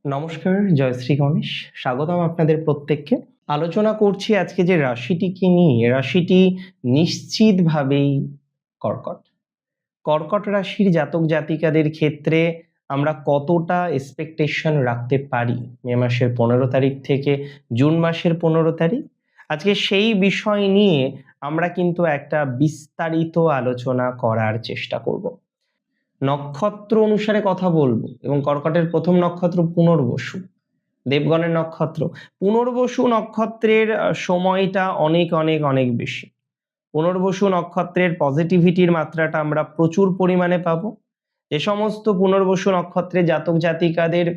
নমস্কার, জয়শ্রী গণেশ। স্বাগতম আপনাদের প্রত্যেককে। আলোচনা করছি আজকে যে রাশিটিকে নিয়ে, রাশিটি নিশ্চিতভাবেই কর্কট। কর্কট রাশির জাতক জাতিকাদের ক্ষেত্রে আমরা কতটা এক্সপেকটেশন রাখতে পারি মে মাসের 15 তারিখ থেকে জুন মাসের 15 তারিখ, আজকে সেই বিষয় নিয়ে আমরা কিন্তু একটা বিস্তারিত আলোচনা করার চেষ্টা করব। নক্ষত্র অনুসারে কথা বলবো এবং কর্কটের প্রথম নক্ষত্র পুনর্বসু, দেবগণের নক্ষত্র। পুনর্বসু নক্ষত্রের সময়টা অনেক অনেক অনেক বেশি। পুনর্বসু নক্ষত্রের পজিটিভিটির মাত্রাটা আমরা প্রচুর পরিমাণে পাবো। যে সমস্ত পুনর্বসু নক্ষত্রের জাতক জাতিকাদের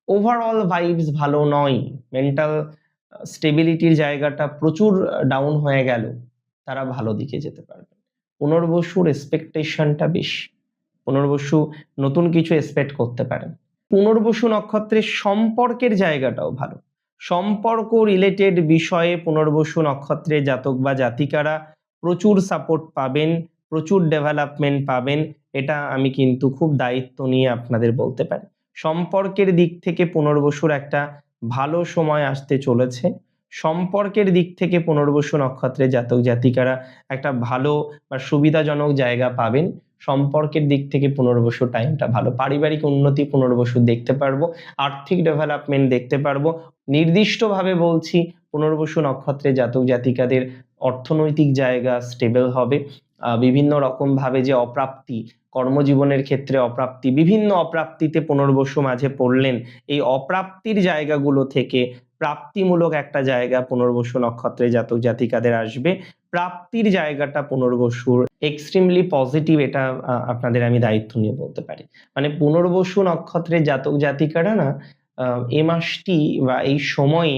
ওভারঅল ভাইবস ভালো নয়, মেন্টাল স্টেবিলিটির জায়গাটা প্রচুর ডাউন হয়ে গেল, তারা ভালো দিকে যেতে পারবে। পুনর্বসুর এক্সপেকটেশনটা বেশি। পুনর্বসু নতুন কিছু এক্সপেক্ট করতে পারেন। পুনর্বসু নক্ষত্রের সম্পর্কের জায়গাটাও ভালো। সম্পর্ক রিলেটেড বিষয়ে পুনর্বসু নক্ষত্রের জাতক বা জাতিকারা প্রচুর সাপোর্ট পাবেন, প্রচুর ডেভেলপমেন্ট পাবেন। এটা আমি কিন্তু খুব দায়িত্ব নিয়ে আপনাদের বলতে পারি। সম্পর্কের দিক থেকে পুনর্বসুর একটা ভালো সময় আসতে চলেছে। সম্পর্কের দিক থেকে পুনর্বসু নক্ষত্রের জাতক জাতিকারা একটা ভালো বা সুবিধাজনক জায়গা পাবেন। সম্পর্কের দিক থেকে পুনর্বসু টাইমটা ভালো। পারিবারিক উন্নতি পুনর্বসু দেখতে পারবো, আর্থিক ডেভেলপমেন্ট দেখতে পারবো। নির্দিষ্টভাবে বলছি, পুনর্বসু নক্ষত্রের জাতক জাতিকাদের অর্থনৈতিক জায়গা স্টেবল হবে। বিভিন্ন রকম ভাবে যে অপ্রাপ্তি, কর্মজীবনের ক্ষেত্রে অপ্রাপ্তি, বিভিন্ন অপ্রাপ্তিতে পুনর্বসু মাঝে পড়লেন, এই অপ্রাপ্তির জায়গাগুলো থেকে প্রাপ্তিমূলক একটা জায়গা পুনর্বসু নক্ষত্রের জাতক জাতিকাদের আসবে। প্রাপ্তির জায়গাটা পুনর্বসুর এক্সট্রিমলি পজিটিভ, এটা আপনাদের আমি দায়িত্ব নিয়ে বলতে পারি। মানে পুনর্বসু নক্ষত্রের জাতক জাতিকারা না এ মাসটি বা এই সময়ে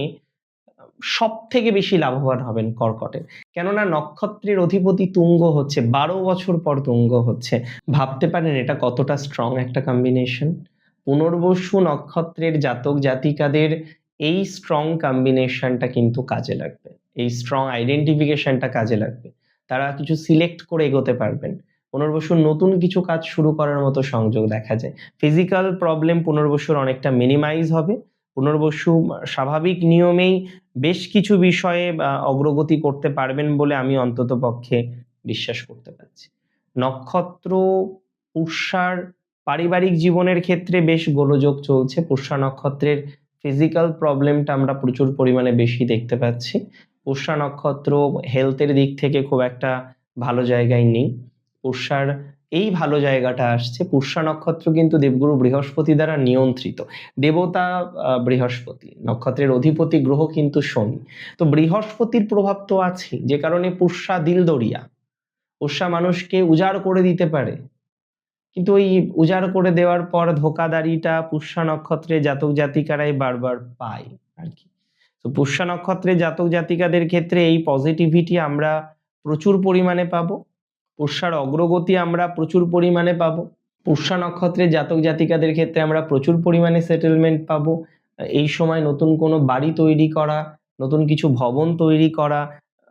সব থেকে বেশি লাভবান হবেন কর্কটের। কেননা নক্ষত্রের অধিপতি তুঙ্গ হচ্ছে, 12 বছর পর তুঙ্গ হচ্ছে। ভাবতে পারেন এটা কতটা স্ট্রং একটা কম্বিনেশন। পুনর্বসু নক্ষত্রের জাতক জাতিকাদের এই স্ট্রং কম্বিনেশনটা কিন্তু কাজে লাগবে, এই স্ট্রং আইডেন্টিফিকেশনটা কাজে লাগবে। তারা কিছু সিলেক্ট করে এগোতে পারবেন। পুনর্বসুর নতুন কিছু কাজ শুরু করার মতো সংযোগ দেখা যায়। ফিজিক্যাল প্রবলেম পুনর্বসুর অনেকটা মিনিমাইজ হবে। পুনর্বসু স্বাভাবিক নিয়মেই বেশ কিছু বিষয়ে অগ্রগতি করতে পারবেন বলে আমি অন্তত পক্ষে বিশ্বাস করতে পারছি। নক্ষত্র পুষ্যার পারিবারিক জীবনের ক্ষেত্রে বেশ গোলযোগ চলছে। পুষ্যা নক্ষত্রের ফিজিক্যাল প্রবলেমটা আমরা প্রচুর পরিমাণে বেশি দেখতে পাচ্ছি। পুষ্যা নক্ষত্র হেলথের দিক থেকে খুব একটা ভালো জায়গায় নেই। পুষ্যার এই ভালো জায়গাটা আসছে। পুষ্যা নক্ষত্র কিন্তু দেবগুরু বৃহস্পতি দ্বারা নিয়ন্ত্রিত। দেবতা বৃহস্পতি, নক্ষত্রের অধিপতি গ্রহ কিন্তু শনি। তো বৃহস্পতির প্রভাব তো আছে, যে কারণে পুষ্যা দিলদরিয়া। পুষ্যা মানুষকে উজাড় করে দিতে পারে, কিন্তু ওই উজাড় করে দেওয়ার পর ধোকাদারিটা পুষ্যা নক্ষত্রে জাতক জাতিকারাই বারবার পায় আর কি। তো পুষ্যা নক্ষত্রে জাতক জাতিকাদের ক্ষেত্রে এই পজিটিভিটি আমরা প্রচুর পরিমাণে পাবো। পুষ্যার অগ্রগতি আমরা প্রচুর পরিমাণে পাবো। পুষ্যা নক্ষত্রের জাতক জাতিকাদের ক্ষেত্রে আমরা প্রচুর পরিমাণে সেটেলমেন্ট পাবো। এই সময় নতুন কোনো বাড়ি তৈরি করা, নতুন কিছু ভবন তৈরি করা,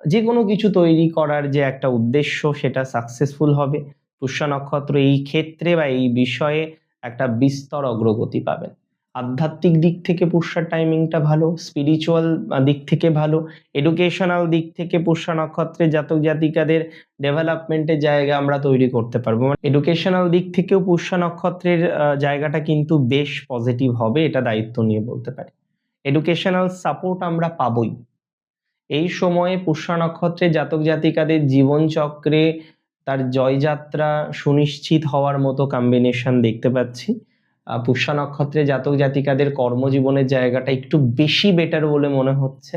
যে কোনো কিছু তৈরি করার যে একটা উদ্দেশ্য, সেটা সাকসেসফুল হবে। পুষ্যা নক্ষত্র এই ক্ষেত্রে বা এই বিষয়ে একটা বিস্তর অগ্রগতি পাবেন। আধ্যাত্মিক দিক থেকে পুষ্যার টাইমিংটা ভালো, স্পিরিচুয়াল দিক থেকে ভালো, এডুকেশনাল দিক থেকে পুষ্যা নক্ষত্রের জাতক জাতিকাদের ডেভেলপমেন্টের জায়গা আমরা তৈরি করতে পারবো। এডুকেশনাল দিক থেকেও পুষ্যা নক্ষত্রের জায়গাটা কিন্তু বেশ পজিটিভ হবে, এটা দায়িত্ব নিয়ে বলতে পারি। এডুকেশনাল সাপোর্ট আমরা পাবোই। এই সময়ে পুষ্যা নক্ষত্রের জাতক জাতিকাদের জীবনচক্রে তার জয়যাত্রা সুনিশ্চিত হওয়ার মতো কম্বিনেশন দেখতে পাচ্ছি। পুষ্যা নক্ষত্রের জাতক জাতিকাদের কর্মজীবনের জায়গাটা একটু বেশি বেটার বলে মনে হচ্ছে,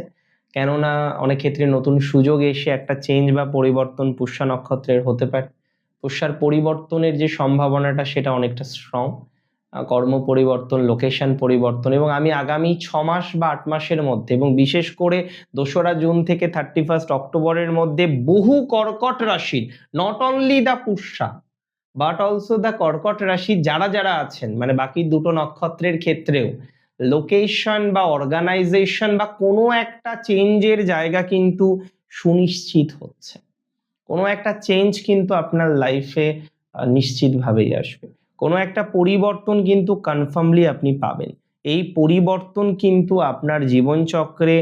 কেননা অনেক ক্ষেত্রে নতুন সুযোগ এসে একটা চেঞ্জ বা পরিবর্তন পুষ্যা নক্ষত্রের হতে পারে। পুষ্যার পরিবর্তনের যে সম্ভাবনাটা সেটা অনেকটা স্ট্রং। কর্ম পরিবর্তন, লোকেশন পরিবর্তন, এবং আমি আগামী 6 মাস বা 8 মাসের মধ্যে, এবং বিশেষ করে 2রা জুন থেকে 31 অক্টোবরের মধ্যে বহু কর্কট রাশির, not only the Pushya but also the কর্কট রাশির যারা যারা আছেন, মানে বাকি দুটো নক্ষত্রের ক্ষেত্রেও লোকেশন বা অর্গানাইজেশন বা কোনো একটা চেঞ্জের জায়গা কিন্তু সুনিশ্চিত হচ্ছে। কোনো একটা চেঞ্জ কিন্তু আপনার লাইফে নিশ্চিতভাবেই আসবে। কোনো একটা পরিবর্তন কিন্তু কনফার্মলি আপনি পাবেন। এই পরিবর্তন কিন্তু আপনার জীবনচক্রে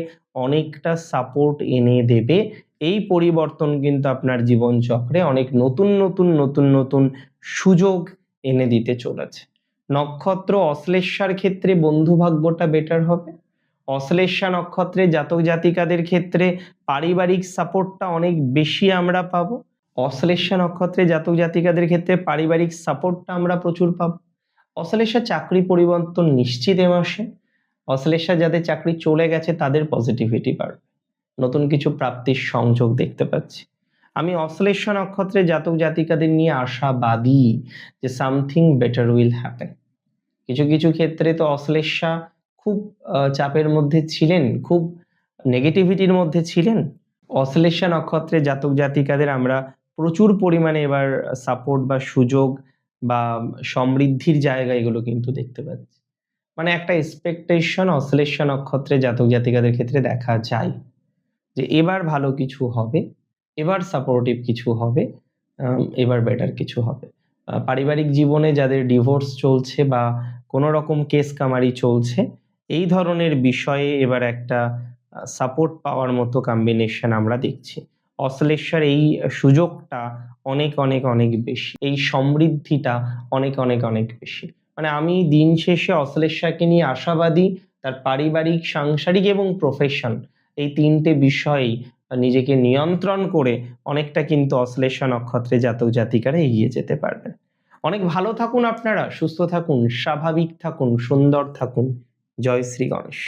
অনেকটা সাপোর্ট এনে দেবে। এই পরিবর্তন কিন্তু আপনার জীবনচক্রে অনেক নতুন সুযোগ এনে দিতে চলেছে। নক্ষত্র অশ্লেষার ক্ষেত্রে বন্ধুভাগ্যটা বেটার হবে। অশ্লেষা নক্ষত্রে জাতক জাতিকাদের ক্ষেত্রে পারিবারিক সাপোর্টটা অনেক বেশি আমরা পাবো। অশ্লেষা নক্ষত্রে জাতক জাতিকাদের ক্ষেত্রে পারিবারিক সাপোর্টটা আমরা প্রচুর পাবো। অশ্লেষা চাকরি পরিবর্তন নিশ্চিত এ মাসে। অশ্লেষা যাদের চাকরি চলে গেছে তাদের পজিটিভিটি বাড়বে, নতুন কিছু প্রাপ্তির সংযোগ দেখতে পাচ্ছি। আমি অশ্লেষা নক্ষত্রে জাতক জাতিকাদের নিয়ে আশাবাদী যে সামথিং বেটার উইল হ্যাপেন। কিছু ক্ষেত্রে তো অশ্লেষা খুব চাপের মধ্যে ছিলেন, খুব নেগেটিভিটির মধ্যে ছিলেন। অশ্লেষা নক্ষত্রে জাতক জাতিকাদের আমরা প্রচুর পরিমাণে এবার সাপোর্ট বা সুযোগ বা সমৃদ্ধির জায়গা এগুলো কিন্তু দেখতে পাচ্ছি। মানে একটা এক্সপেকটেশন অশ্লেষা নক্ষত্রে জাতক জাতিকাদের ক্ষেত্রে দেখা যায় যে এবার ভালো কিছু হবে, এবার সাপোর্টিভ কিছু হবে, এবার বেটার কিছু হবে। পারিবারিক জীবনে যাদের ডিভোর্স চলছে বা কোনো রকম কেস কামারি চলছে, এই ধরনের বিষয়ে এবার একটা সাপোর্ট পাওয়ার মতো কম্বিনেশন আমরা দেখছি। অশ্লেষার এই সুযোগটা অনেক বেশি, এই সমৃদ্ধিটা অনেক বেশি। মানে আমি দিন শেষে অশ্লেষাকে নিয়ে আশাবাদী। তার পারিবারিক, সাংসারিক এবং প্রফেশন এই তিনটে বিষয়েই নিজেকে নিয়ন্ত্রণ করে অনেকটা কিন্তু অশ্লেষা নক্ষত্রে জাতক জাতিকারা এগিয়ে যেতে পারবেন। অনেক ভালো থাকুন আপনারা, সুস্থ থাকুন, স্বাভাবিক থাকুন, সুন্দর থাকুন। জয় শ্রী গণেশ।